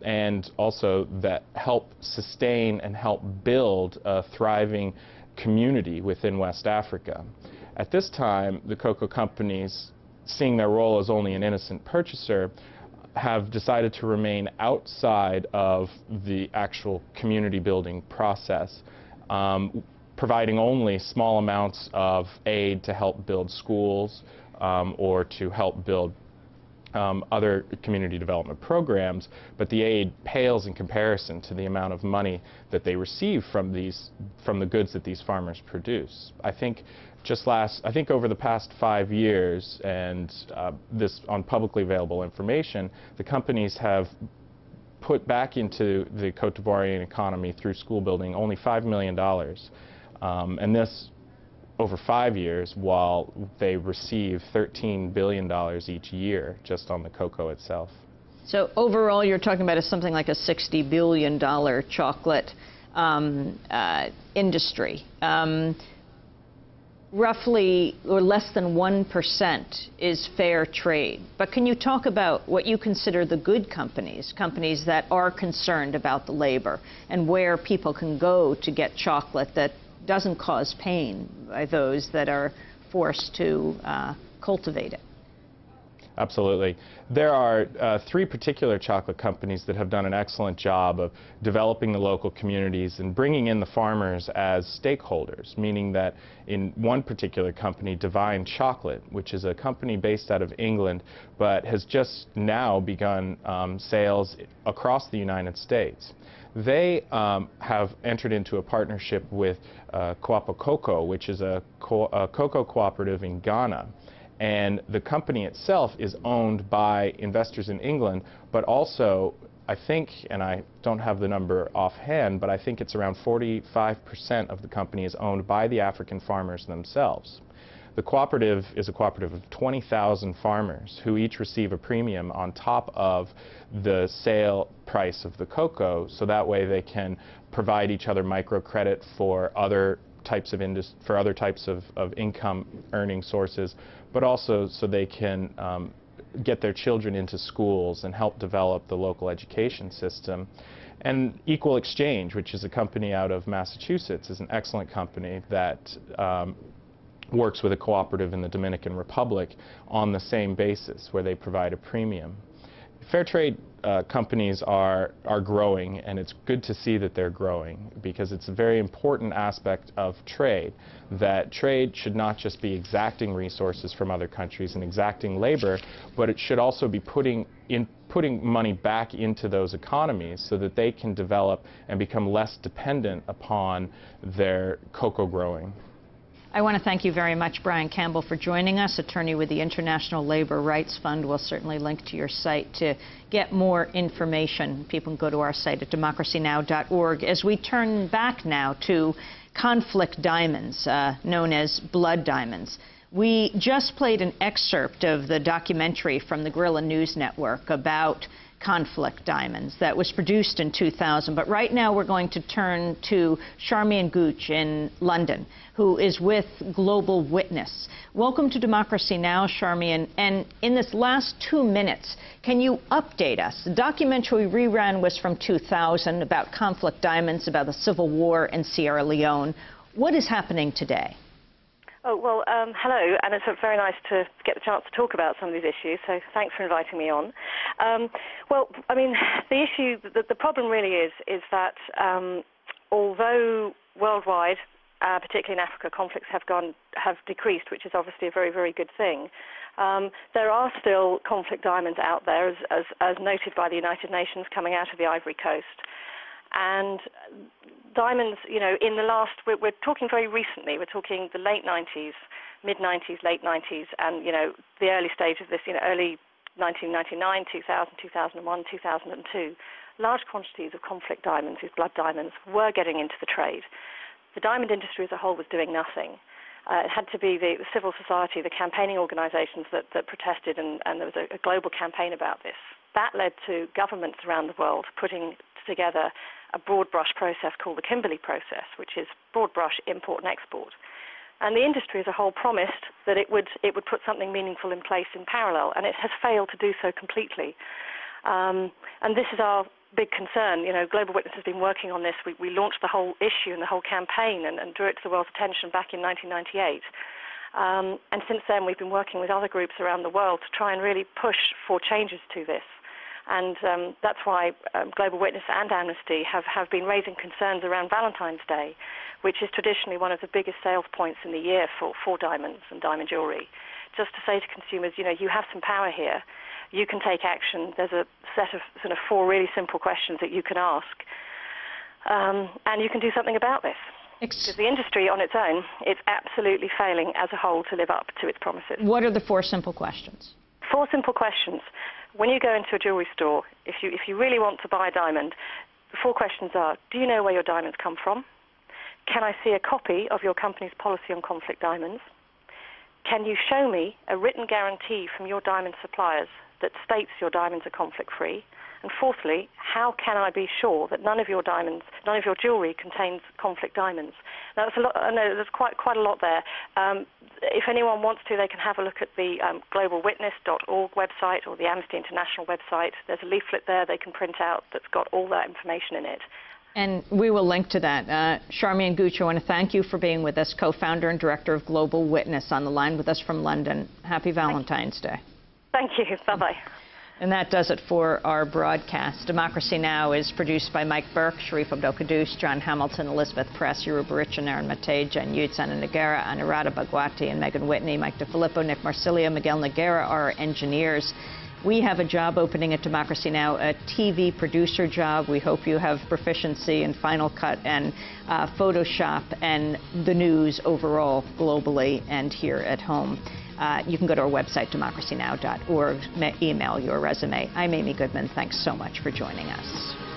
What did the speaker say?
and also that help sustain and help build a thriving community within West Africa. At this time, the cocoa companies, seeing their role as only an innocent purchaser, have decided to remain outside of the actual community building process, providing only small amounts of aid to help build schools or to help build other community development programs, but the aid pales in comparison to the amount of money that they receive from the goods that these farmers produce. I think over the past 5 years, and this on publicly available information, the companies have put back into the Cote d'Ivoirian economy through school building only $5 million, and this over 5 years, while they receive $13 billion each year just on the cocoa itself. So overall, you're talking about something like a $60 billion chocolate industry. Roughly, or less than 1% is fair trade. But can you talk about what you consider the good companies, companies that are concerned about the labor, and where people can go to get chocolate that doesn't cause pain by those that are forced to cultivate it? Absolutely. There are 3 particular chocolate companies that have done an excellent job of developing the local communities and bringing in the farmers as stakeholders, meaning that in one particular company, Divine Chocolate, which is a company based out of England, but has just now begun sales across the United States. They have entered into a partnership with Kwapo Cocoa, which is a cocoa cooperative in Ghana. And the company itself is owned by investors in England, but also, I think, and I don't have the number offhand, but I think it's around 45% of the company is owned by the African farmers themselves. The cooperative is a cooperative of 20,000 farmers who each receive a premium on top of the sale price of the cocoa, so that way they can provide each other microcredit for other types of income earning sources, but also so they can get their children into schools and help develop the local education system. And Equal Exchange, which is a company out of Massachusetts, is an excellent company that works with a cooperative in the Dominican Republic on the same basis, where they provide a premium. Fair trade companies are growing, and it's good to see that they're growing, because it's a very important aspect of trade, that trade should not just be exacting resources from other countries and exacting labor, but it should also be putting money back into those economies so that they can develop and become less dependent upon their cocoa growing. I want to thank you very much, Brian Campbell, for joining us, attorney with the International Labor Rights Fund. We'll certainly link to your site to get more information. People can go to our site at democracynow.org. As we turn back now to conflict diamonds, known as blood diamonds. We just played an excerpt of the documentary from the Guerrilla News Network about conflict diamonds that was produced in 2000. But right now we're going to turn to Charmian Gooch in London, who is with Global Witness. Welcome to Democracy Now!, Charmian. And in this last 2 minutes, can you update us? The documentary we reran was from 2000 about conflict diamonds, about the civil war in Sierra Leone. What is happening today? Oh, well, hello, and it's very nice to get the chance to talk about some of these issues, so thanks for inviting me on. Well, I mean, the issue, the problem really is that although worldwide, particularly in Africa, conflicts have decreased, which is obviously a very, very good thing, there are still conflict diamonds out there, as noted by the United Nations, coming out of the Ivory Coast. And diamonds, you know, in the last, we're talking very recently, we're talking the late 90s, mid-90s, late 90s, and, you know, the early stage of this, you know, early 1999, 2000, 2001, 2002, large quantities of conflict diamonds, these blood diamonds, were getting into the trade. The diamond industry as a whole was doing nothing. It had to be the civil society, the campaigning organizations that protested, and there was a global campaign about this. That led to governments around the world putting together a broad brush process called the Kimberley process, which is broad brush import and export. And the industry as a whole promised that it would put something meaningful in place in parallel, and it has failed to do so completely. And this is our big concern. You know, Global Witness has been working on this. We launched the whole issue and the whole campaign and drew it to the world's attention back in 1998. And since then, we've been working with other groups around the world to try and really push for changes to this. And that's why Global Witness and Amnesty have been raising concerns around Valentine's Day, which is traditionally one of the biggest sales points in the year for diamonds and diamond jewelry. Just to say to consumers, you know, you have some power here. You can take action. There's a set of sort of 4 really simple questions that you can ask, and you can do something about this. Because the industry on its own, it's absolutely failing as a whole to live up to its promises. What are the 4 simple questions? 4 simple questions. When you go into a jewelry store, if you really want to buy a diamond, the 4 questions are: do you know where your diamonds come from? Can I see a copy of your company's policy on conflict diamonds? Can you show me a written guarantee from your diamond suppliers that states your diamonds are conflict-free? And fourthly, how can I be sure that none of your diamonds, none of your jewelry contains conflict diamonds? Now, that's a lot. I know there's quite a lot there. If anyone wants to, they can have a look at the globalwitness.org website or the Amnesty International website. There's a leaflet there they can print out that's got all that information in it. And we will link to that. Charmian Gooch, I want to thank you for being with us, co-founder and director of Global Witness, on the line with us from London. Happy Valentine's Day. Thank you. Bye-bye. And that does it for our broadcast. Democracy Now! Is produced by Mike Burke, Sharif Abdel-Kaddouche, John Hamilton, Elizabeth Press, Yuru Barichin, Aaron Matei, Jen Yutz, Anna Nagara, Anurada Bhagwati, and Megan Whitney. Mike DeFilippo, Nick Marsilio, Miguel Nagara are our engineers. We have a job opening at Democracy Now!, a TV producer job. We hope you have proficiency in Final Cut and Photoshop and the news overall, globally and here at home. You can go to our website, democracynow.org, email your resume. I'm Amy Goodman. Thanks so much for joining us.